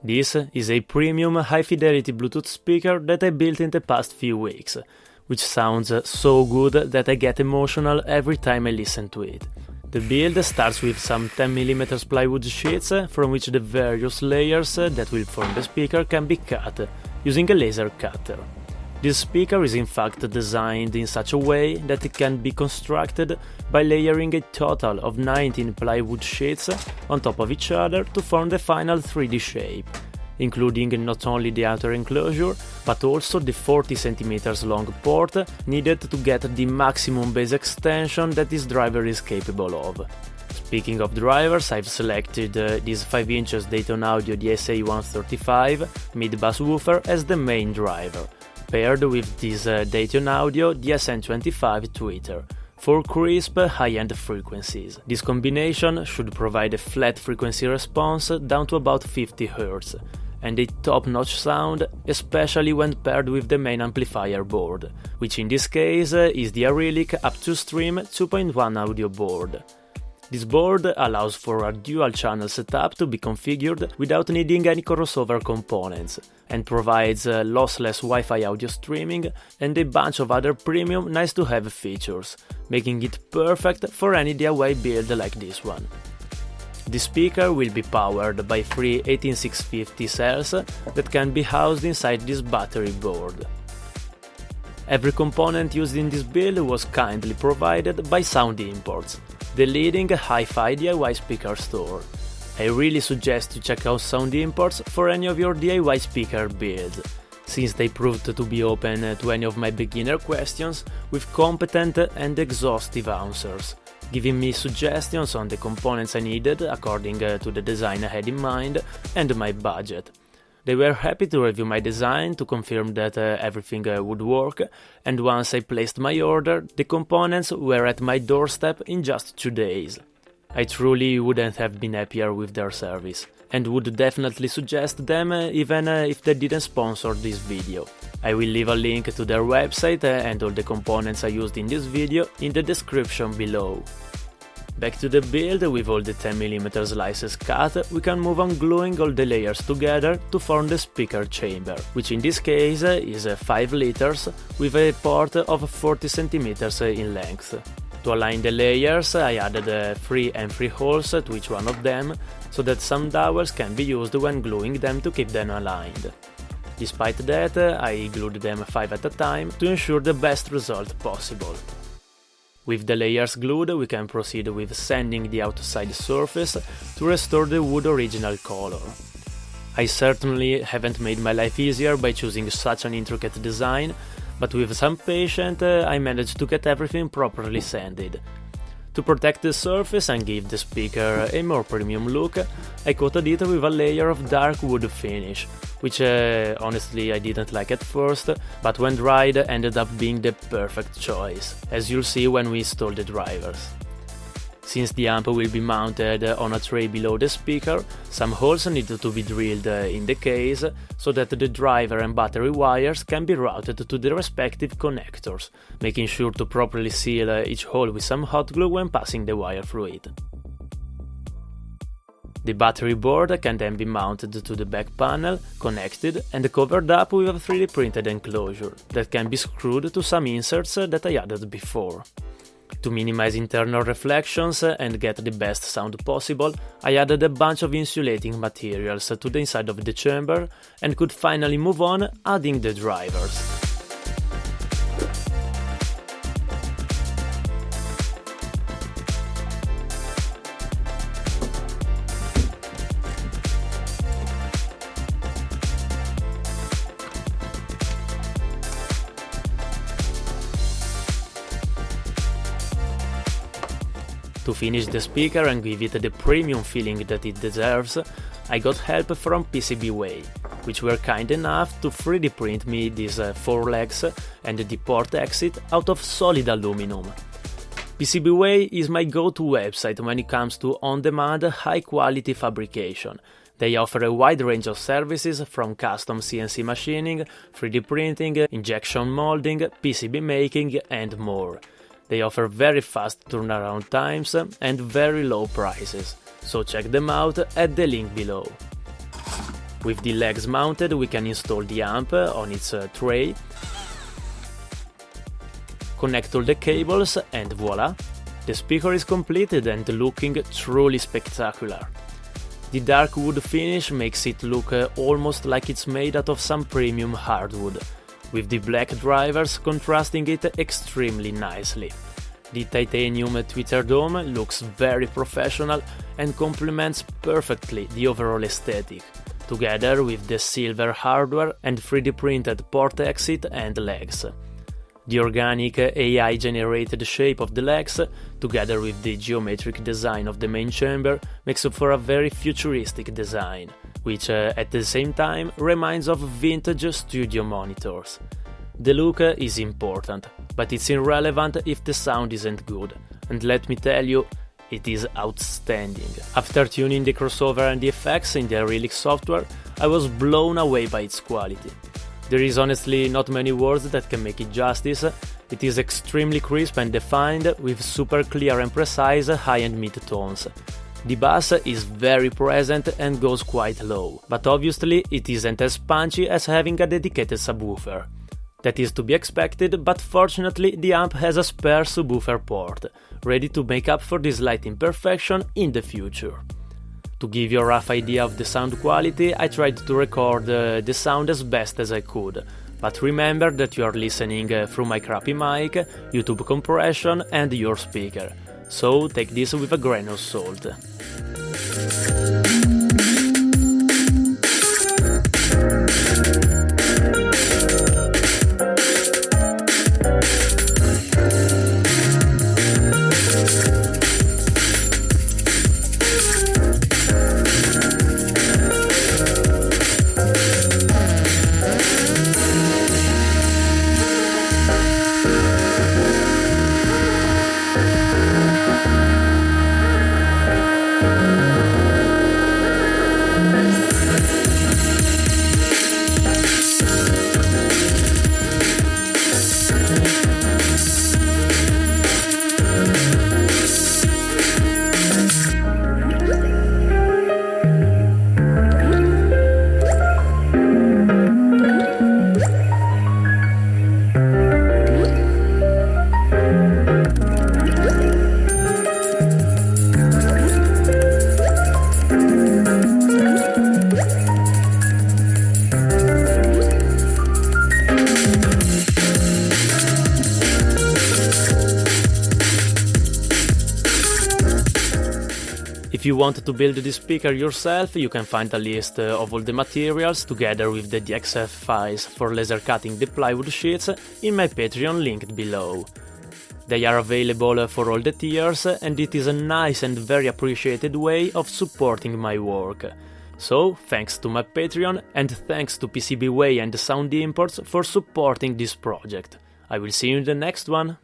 This is a premium high-fidelity Bluetooth speaker that I built in the past few weeks, which sounds so good that I get emotional every time I listen to it. The build starts with some 10mm plywood sheets from which the various layers that will form the speaker can be cut using a laser cutter. This speaker is in fact designed in such a way that it can be constructed by layering a total of 19 plywood sheets on top of each other to form the final 3D shape, including not only the outer enclosure, but also the 40 cm long port needed to get the maximum bass extension that this driver is capable of. Speaking of drivers, I've selected this 5" Dayton Audio DSA-135 mid-bass woofer as the main driver, paired with this Dayton Audio DSN-25 tweeter for crisp, high-end frequencies. This combination should provide a flat frequency response down to about 50 Hz, and a top-notch sound, especially when paired with the main amplifier board, which in this case is the Arylic Up2Stream 2.1 audio board. This board allows for a dual-channel setup to be configured without needing any crossover components, and provides lossless Wi-Fi audio streaming and a bunch of other premium nice-to-have features, making it perfect for any DIY build like this one. The speaker will be powered by 3 18650 cells that can be housed inside this battery board. Every component used in this build was kindly provided by Sound Imports, the leading hi-fi DIY speaker store. I really suggest to check out Sound Imports for any of your DIY speaker builds, since they proved to be open to any of my beginner questions with competent and exhaustive answers, giving me suggestions on the components I needed according to the design I had in mind and my budget. They were happy to review my design to confirm that everything would work, and once I placed my order, the components were at my doorstep in just 2 days. I truly wouldn't have been happier with their service, and would definitely suggest them even if they didn't sponsor this video. I will leave a link to their website and all the components I used in this video in the description below. Back to the build. With all the 10mm slices cut, we can move on gluing all the layers together to form the speaker chamber, which in this case is 5 liters with a port of 40 cm in length. To align the layers, I added 3 M3 holes to each one of them, so that some dowels can be used when gluing them to keep them aligned. Despite that, I glued them 5 at a time to ensure the best result possible. With the layers glued, we can proceed with sanding the outside surface to restore the wood original color. I certainly haven't made my life easier by choosing such an intricate design, but with some patience I managed to get everything properly sanded. To protect the surface and give the speaker a more premium look, I coated it with a layer of dark wood finish, which honestly I didn't like at first, but when dried ended up being the perfect choice, as you'll see when we install the drivers. Since the amp will be mounted on a tray below the speaker, some holes need to be drilled in the case so that the driver and battery wires can be routed to the respective connectors, making sure to properly seal each hole with some hot glue when passing the wire through it. The battery board can then be mounted to the back panel, connected and covered up with a 3D printed enclosure that can be screwed to some inserts that I added before. To minimize internal reflections and get the best sound possible, I added a bunch of insulating materials to the inside of the chamber and could finally move on adding the drivers. To finish the speaker and give it the premium feeling that it deserves, I got help from PCBWay, which were kind enough to 3D print me these 4 legs and the port exit out of solid aluminum. PCBWay is my go-to website when it comes to on-demand, high-quality fabrication. They offer a wide range of services from custom CNC machining, 3D printing, injection molding, PCB making and more. They offer very fast turnaround times and very low prices, so check them out at the link below. With the legs mounted, we can install the amp on its tray, connect all the cables, and voila! The speaker is completed and looking truly spectacular. The dark wood finish makes it look almost like it's made out of some premium hardwood, with the black drivers contrasting it extremely nicely. The titanium tweeter dome looks very professional and complements perfectly the overall aesthetic, together with the silver hardware and 3D printed port exit and legs. The organic AI-generated shape of the legs, together with the geometric design of the main chamber, makes up for a very futuristic design, which at the same time reminds of vintage studio monitors. The look is important, but it's irrelevant if the sound isn't good, and let me tell you, it is outstanding. After tuning the crossover and the effects in the Arylic software, I was blown away by its quality. There is honestly not many words that can make it justice. It is extremely crisp and defined, with super clear and precise high and mid tones. The bass is very present and goes quite low, but obviously it isn't as punchy as having a dedicated subwoofer. That is to be expected, but fortunately the amp has a spare subwoofer port, ready to make up for this slight imperfection in the future. To give you a rough idea of the sound quality, I tried to record the sound as best as I could, but remember that you are listening through my crappy mic, YouTube compression and your speaker, so take this with a grain of salt. If you want to build the speaker yourself, you can find a list of all the materials together with the DXF files for laser cutting the plywood sheets in my Patreon linked below. They are available for all the tiers and it is a nice and very appreciated way of supporting my work. So, thanks to my Patreon and thanks to PCBWay and Sound Imports for supporting this project. I will see you in the next one.